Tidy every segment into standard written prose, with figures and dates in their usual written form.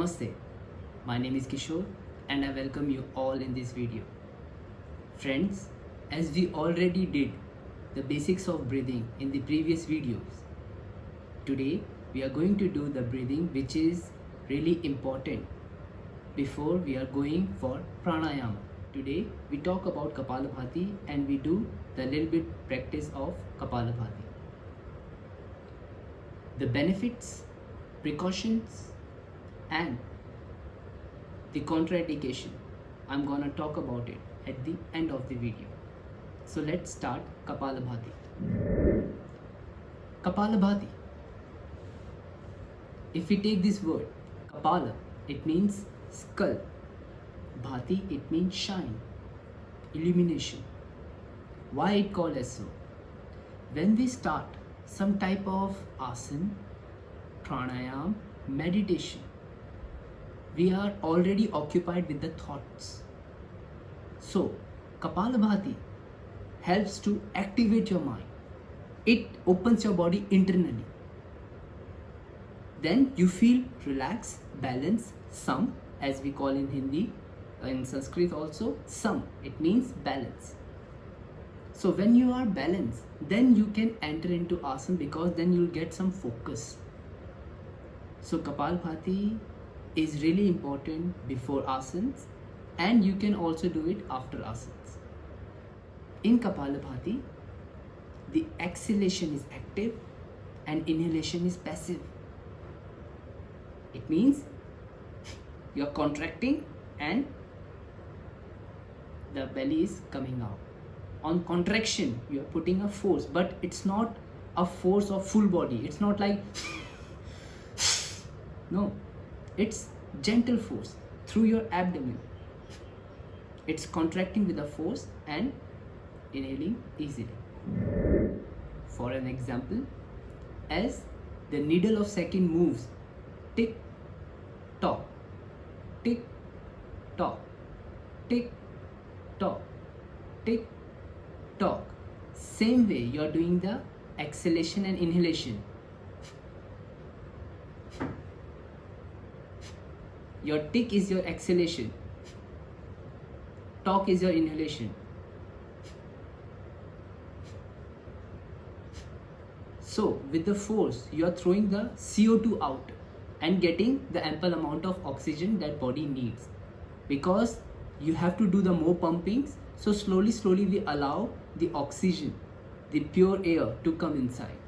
Namaste, my name is Kishore and I welcome you all in this video. Friends, as we already did the basics of breathing in the previous videos, today we are going to do the breathing which is really important before we are going for pranayama. Today we talk about Kapalabhati and we do the little bit practice of Kapalabhati. The benefits, precautions and the contraindication, I'm gonna talk about it at the end of the video. So let's start Kapalabhati. Kapalabhati. If we take this word, Kapala, it means skull. Bhati, it means shine, illumination. Why it called as so? When we start some type of asana, pranayam, meditation, we are already occupied with the thoughts. So, Kapalabhati helps to activate your mind. It opens your body internally. Then you feel relaxed, balanced, sam, as we call in Hindi, in Sanskrit also, sam, it means balance. So when you are balanced, then you can enter into asana because then you'll get some focus. So Kapalabhati is really important before asanas and you can also do it after asanas. In Kapalabhati, the exhalation is active and inhalation is passive. It means you're contracting and the belly is coming out. On contraction, you're putting a force, but it's not a force of full body. It's not like no, it's gentle force through your abdomen. It's contracting with a force and inhaling easily. For an example, as the needle of second moves, tick tock, tick tock, tick tock, tick tock. Same way you are doing the exhalation and inhalation. Your tick is your exhalation, talk is your inhalation. So with the force you are throwing the CO2 out and getting the ample amount of oxygen that body needs, because you have to do the more pumpings. So slowly we allow the oxygen, the pure air to come inside.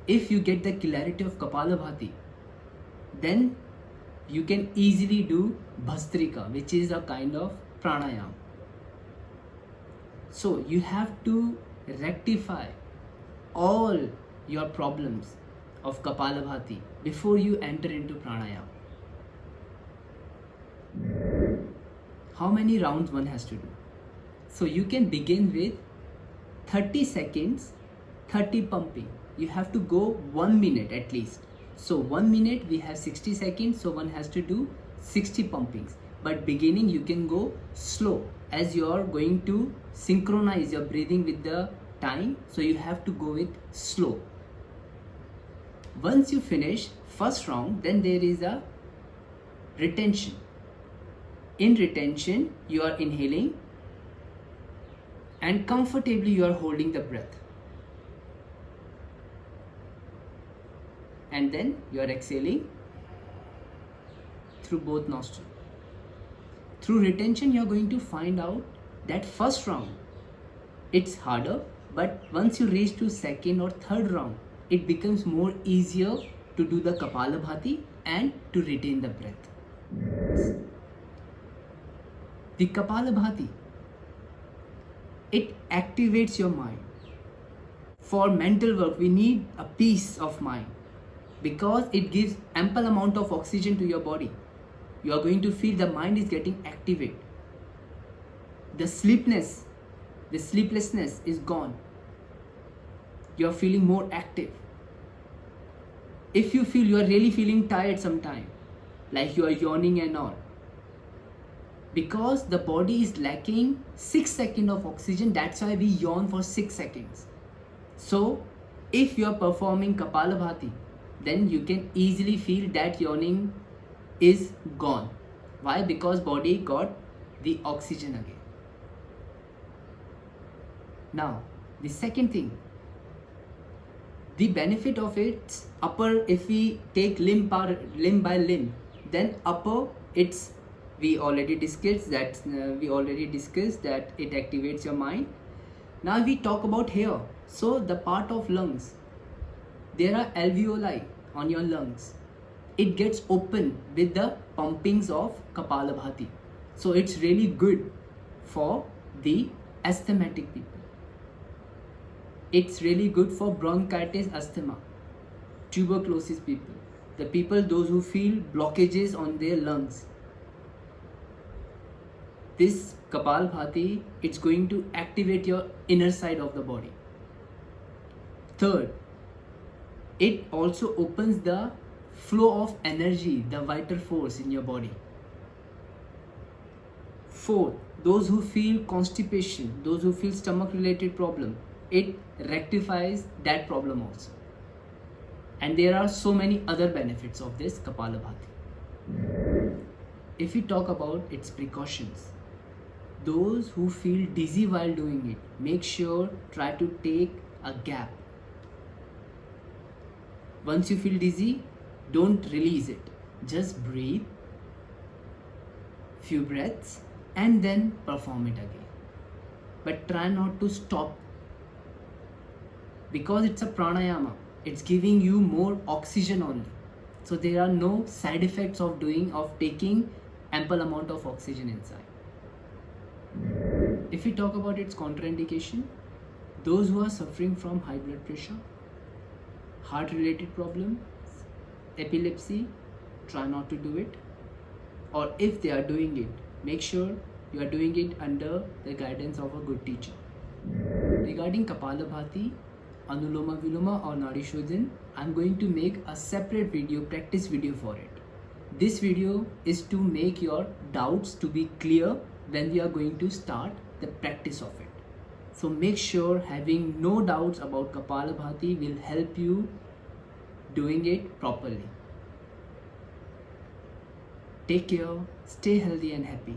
If you get the clarity of Kapalabhati, then you can easily do Bhastrika, which is a kind of pranayam. So you have to rectify all your problems of Kapalabhati before you enter into pranayam. How many rounds one has to do? So you can begin with 30 seconds, 30 pumping. You have to go 1 minute at least. So 1 minute we have 60 seconds, so one has to do 60 pumpings. But beginning you can go slow as you are going to synchronize your breathing with the time. So you have to go with slow. Once you finish first round, then there is a retention. In retention, you are inhaling and comfortably you are holding the breath. And then you are exhaling through both nostrils. Through retention, you are going to find out that first round, it's harder, but once you reach to second or third round, it becomes more easier to do the Kapalabhati and to retain the breath. The Kapalabhati, it activates your mind. For mental work, we need a peace of mind because it gives ample amount of oxygen to your body. You are going to feel the mind is getting activated. The sleeplessness is gone. You are feeling more active. If you feel you are really feeling tired sometime, like you are yawning and all, because the body is lacking 6 seconds of oxygen, that's why we yawn for 6 seconds. So if you are performing Kapalabhati then you can easily feel that yawning is gone. Why? Because body got the oxygen again. Now, the second thing, the benefit of its upper, if we take limb by limb, then upper, it's we already discussed that it activates your mind. Now we talk about here. So the part of lungs, there are alveoli on your lungs. It gets open with the pumpings of Kapalabhati. So it's really good for the asthmatic people. It's really good for bronchitis, asthma, tuberculosis people, the people those who feel blockages on their lungs. This Kapalbhati, it's going to activate your inner side of the body. Third, it also opens the flow of energy, the vital force in your body. Fourth, those who feel constipation, those who feel stomach related problem, it rectifies that problem also. And there are so many other benefits of this Kapalabhati. If we talk about its precautions, those who feel dizzy while doing it, make sure try to take a gap. Once you feel dizzy, don't release it. Just breathe, few breaths, and then perform it again. But try not to stop, because it's a pranayama. It's giving you more oxygen only. So there are no side effects of taking ample amount of oxygen inside. If we talk about its contraindication, those who are suffering from high blood pressure, heart related problems, epilepsy, try not to do it. Or if they are doing it, make sure you are doing it under the guidance of a good teacher. Regarding Kapalabhati, Anuloma Viloma or Nadi Shodhan, I'm going to make a separate video, practice video for it. This video is to make your doubts to be clear when we are going to start the practice of it. So make sure having no doubts about Kapalabhati will help you doing it properly. Take care, stay healthy and happy.